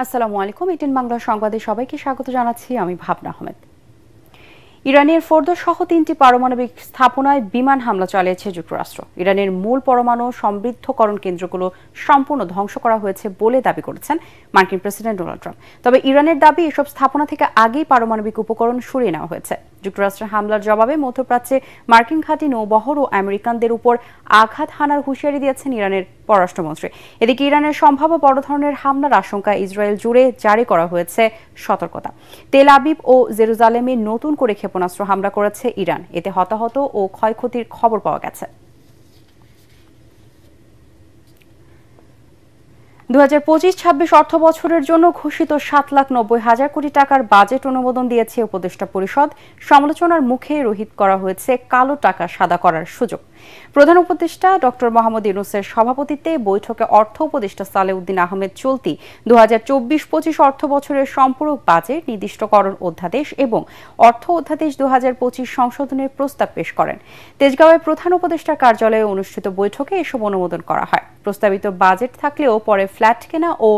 আসসালামু আলাইকুম। 18 বাংলা সংবাদে সবাইকে স্বাগত জানাচ্ছি। আমি ভাবনা আহমেদ। ইরানের ফোর্দো সহ 3টি পারমাণবিক স্থাপনায় বিমান হামলা চালিয়েছে যুক্তরাষ্ট্র। ইরানের মূল পরমাণু সমৃদ্ধকরণ কেন্দ্রগুলো সম্পূর্ণ ধ্বংস করা হয়েছে বলে দাবি করেছেন মার্কিন প্রেসিডেন্ট ডোনাল্ড ট্রাম্প। তবে ইরানের দাবি এসব স্থাপনা থেকে আগেই পারমাণবিক উপকরণ সরিয়ে নেওয়া হয়েছে। যুক্তরাষ্ট্রের হামলার জবাবে মধ্যপ্রাচ্যে মার্কিন ঘাঁটি, নৌবহর ও আমেরিকানদের উপর আঘাত হানার হুঁশিয়ারি দিয়েছেন ইরানের পররাষ্ট্রমন্ত্রী। এদিকে ইরানের সম্ভাব্য বড় ধরনের হামলার আশঙ্কায় ইসরায়েল জুড়ে জারি করা হয়েছে সতর্কতা। তেল আবিব ও জেরুজালেমে নতুন করে ক্ষেপণাস্ত্র হামলা করেছে ইরান। এতে হতাহত ও ক্ষয়ক্ষতির খবর পাওয়া গেছে। 2025-26 অর্থ বছরের জন্য ঘোষিত 7,90,000 কোটি টাকার বাজেট অনুমোদন দিয়েছে উপদেষ্টা পরিষদ। সমালোচনার মুখে রহিত করা হয়েছে কালো টাকা সাদা করার সুযোগ। প্রধান উপদেষ্টা ডক্টর মোহাম্মদ ইউনূসের সভাপতিত্বে বৈঠকে অর্থ উপদেষ্টা সালেউদ্দিন আহমেদ চলতি 2024-25 অর্থ বছরের সম্পূরক বাজেট, নির্দিষ্টকরণ অধ্যাদেশ এবং অর্থ অধ্যাদেশ 2025 সংশোধনের প্রস্তাব পেশ করেন। তেজগাঁওয়ে প্রধান উপদেষ্টার কার্যালয়ে অনুষ্ঠিত বৈঠকে এসব অনুমোদন করা হয়। প্রস্তাবিত বাজেট থাকলেও পরে ফ্ল্যাট কেনা ও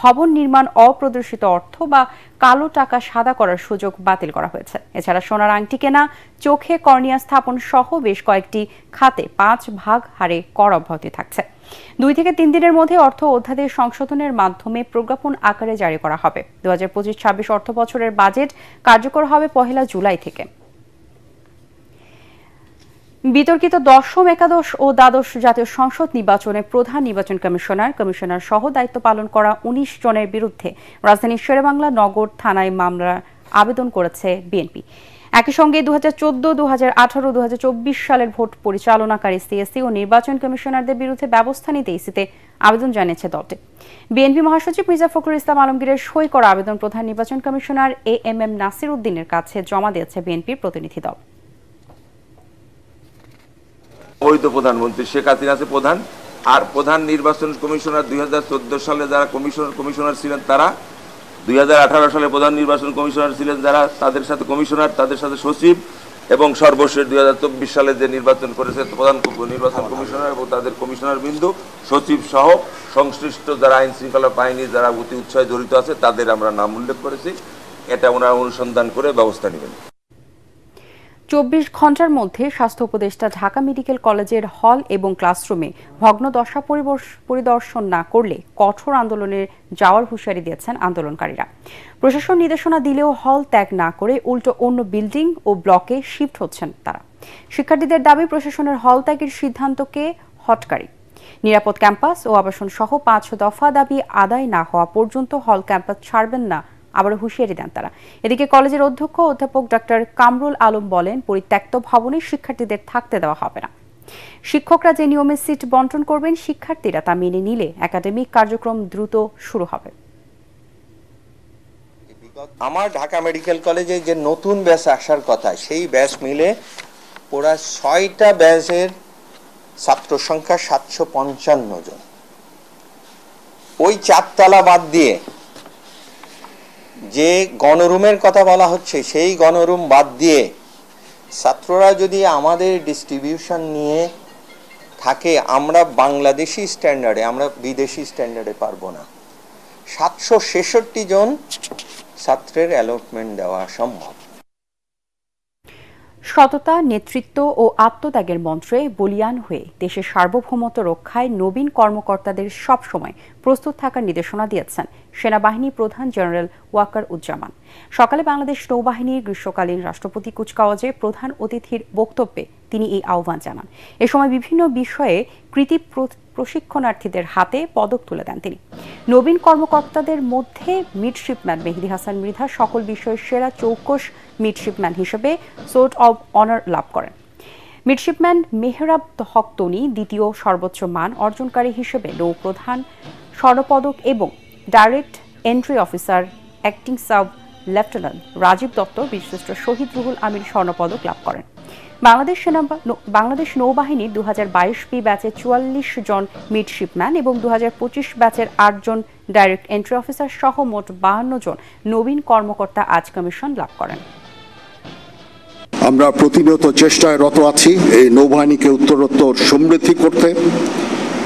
ভবন নির্মাণ অপ্রদর্শিত অর্থ বা কালো টাকা সাদা করার সুযোগ বাতিল করা হয়েছে। এছাড়া সোনার আংটি কেনা, চোখে কর্নিয়া স্থাপন সহ বেশ কয়েকটি খাতে 5 ভাগ হারে কর অব্যাহতি থাকছে। 2 থেকে 3 দিনের মধ্যে অর্থ অধ্যাদেশ সংশোধনের মাধ্যমে প্রজ্ঞাপন আকারে জারি করা হবে। 2025-26 অর্থ বছরের বাজেট কার্যকর হবে 1 জুলাই থেকে। বিতর্কিত দশম, একাদশ ও দ্বাদশ জাতীয় সংসদ নির্বাচনে প্রধান নির্বাচন কমিশনার সহ দায়িত্ব পালন করা 19 জনের বিরুদ্ধে রাজধানীর শেরেবাংলা নগর থানায় মামলার আবেদন করেছে বিএনপি। একই সঙ্গে 2014, 2018, 2024 সালের ভোট পরিচালনাকারী সিএসসি ও নির্বাচন কমিশনারদের বিরুদ্ধে ব্যবস্থা নিতে ইসিতে আবেদন জানিয়েছে দলটি। বিএনপি মহাসচিব মির্জা ফখরুল ইসলাম আলমগীরের সই করা আবেদন প্রধান নির্বাচন কমিশনার এএমএম নাসির উদ্দিনের কাছে জমা দিয়েছে বিএনপির প্রতিনিধি দল। বৈধ প্রধানমন্ত্রী শেখ হাসিনা আছে প্রধান, আর প্রধান নির্বাচন কমিশনার 2014 সালে যারা কমিশনার ছিলেন তারা, 2018 সালে প্রধান নির্বাচন কমিশনার ছিলেন যারা, তাদের সাথে কমিশনার, তাদের সাথে সচিব, এবং সর্বশেষ 2024 সালে যে নির্বাচন করেছে প্রধান নির্বাচন কমিশনার এবং তাদের কমিশনার বিন্দু সচিব সহ সংশ্লিষ্ট যারা আইন শৃঙ্খলা বাহিনী যারা অতি উৎসাহে জড়িত আছে তাদের আমরা নাম উল্লেখ করেছি। এটা ওনারা অনুসন্ধান করে ব্যবস্থা নেবেন। 24 ঘন্টার মধ্যে স্বাস্থ্য উপদেষ্টা ঢাকা মেডিকেল কলেজের হল এবং ক্লাসরুমে ভগ্নদশা পরিদর্শন না করলে কঠোর আন্দোলনে যাওয়ার হুঁশিয়ারি দিয়েছেন আন্দোলনকারীরা। প্রশাসন নির্দেশনা দিলেও হল ত্যাগ না করে উল্টো অন্য বিল্ডিং ও ব্লকে শিফট হচ্ছেন তারা। শিক্ষার্থীদের দাবি, প্রশাসনের হল ত্যাগের সিদ্ধান্তকে হটকারী। নিরাপদ ক্যাম্পাস ও আবাসন সহ 5 দফা দাবি আদায় না হওয়া পর্যন্ত হল ক্যাম্পাস ছাড়বেন না আবারও হুঁশিয়ারি দেন তারা। এদিকে কলেজের অধ্যক্ষ অধ্যাপক ডক্টর কামরুল আলম বলেন, পরিত্যক্ত ভবনে শিক্ষার্থীদের থাকতে দেওয়া হবে না। শিক্ষকরা যে নিয়মে সিট বন্টন করবেন, শিক্ষার্থীরা তা মেনে নিলে একাডেমিক কার্যক্রম দ্রুত শুরু হবে। আমার ঢাকা মেডিকেল কলেজে যে নতুন ব্যাচ আসার কথা, সেই ব্যাচ মিলে পুরা 6টা ব্যাচের ছাত্র সংখ্যা 755 জন। ওই 4 তলা বাদ দিয়ে যে গণরুমের কথা বলা হচ্ছে, সেই গণরুম বাদ দিয়ে ছাত্ররা যদি আমাদের ডিস্ট্রিবিউশন নিয়ে থাকে, আমরা বাংলাদেশি স্ট্যান্ডার্ডে, আমরা বিদেশি স্ট্যান্ডার্ডে পারবো না। 766 জন ছাত্রের অ্যালটমেন্ট দেওয়া সম্ভব। সততা, নেতৃত্ব ও আত্মত্যাগের মন্ত্রে বলিয়ান হয়ে দেশের সার্বভৌমত্ব রক্ষায় নবীন কর্মকর্তাদের সবসময় প্রস্তুত থাকার নির্দেশনা দিয়েছেন সেনাবাহিনী প্রধান জেনারেল ওয়াকার উজ্জামান। সকালে বাংলাদেশ নৌবাহিনীর গ্রীষ্মকালীন রাষ্ট্রপতি কুচকাওয়াজে প্রধান অতিথির বক্তব্যে তিনি এই আহ্বান জানান। এ সময় বিভিন্ন বিষয়ে কৃতি প্রশিক্ষণার্থীদের হাতে পদক তুলে দেন তিনি। নবীন কর্মকর্তাদের মধ্যে মিডশিপম্যান মেহেদী হাসান মৃধা সকল বিষয়ে সেরা চৌকস মিডশিপম্যান হিসেবে সোর্ট অব অনার লাভ করেন। মিডশিপম্যান মেহরাব হক তনি দ্বিতীয় সর্বোচ্চ মান অর্জনকারী হিসেবে নৌপ্রধান স্বর্ণপদক এবং direct entry officer acting sub lieutenant Rajib Dutta বীরশ্রেষ্ঠ শহীদ রুহুল আমির স্বর্ণপদক লাভ করেন। বাংলাদেশ নৌবাহিনীর 2022 ব্যাচের 44 জন মিডশিপম্যান এবং 2025 ব্যাচের 8 জন ডাইরেক্ট এন্ট্রি অফিসার সহ মোট 52 জন নবীন কর্মকর্তা আজ কমিশন লাভ করেন। আমরা প্রতিনিয়ত চেষ্টায় রত আছি এই নৌবাহিনীকে উত্তরোত্তর সমৃদ্ধি করতে,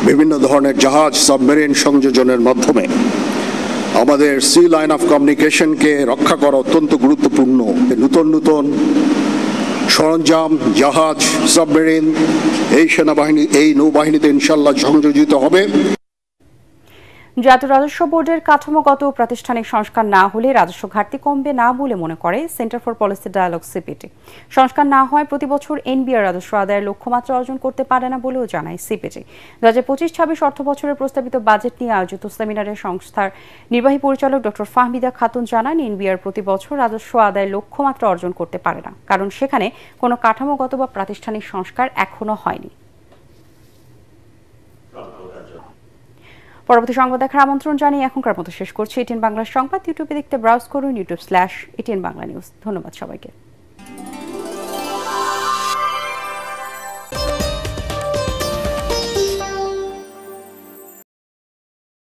বিভিন্ন ধরনের জাহাজ, সাবমেরিন সংযোজনের মাধ্যমে আমাদের সি লাইন অফ কমিউনিকেশনকে রক্ষা করা অত্যন্ত গুরুত্বপূর্ণ। নতুন নতুন সরঞ্জাম, জাহাজ, সাবমেরিন এই নৌবাহিনীতে ইনশাল্লাহ সংযোজিত হবে। জাতীয় রাজস্ব বোর্ডের কাঠামোগত ও প্রাতিষ্ঠানিক সংস্কার না হলে রাজস্ব ঘাটতি কমবে না বলে মনে করে centre for policy dialogue CPD. সংস্কার না হয় প্রতি বছর এনবিআর রাজস্ব আদায়ের লক্ষ্যমাত্রা অর্জন করতে পারে না বলেও জানায় সিপিটি। 2025-26 অর্থ বছরের প্রস্তাবিত বাজেট নিয়ে আয়োজিত সেমিনারে সংস্থার নির্বাহী পরিচালক ডক্টর ফাহমিদা খাতুন জানান, এনবিআর প্রতি বছর রাজস্ব আদায়ের লক্ষ্যমাত্রা অর্জন করতে পারে না, কারণ সেখানে কোনো কাঠামোগত বা প্রাতিষ্ঠানিক সংস্কার এখনো হয়নি। পরবর্তী সংবাদ দেখার আমন্ত্রণ জানিয়ে এখনকার মতো শেষ করছি এটিএন বাংলা সংবাদ। ইউটিউবে দেখতে ব্রাউজ করুন youtube/এটিএন বাংলা নিউজ। ধন্যবাদ সবাইকে।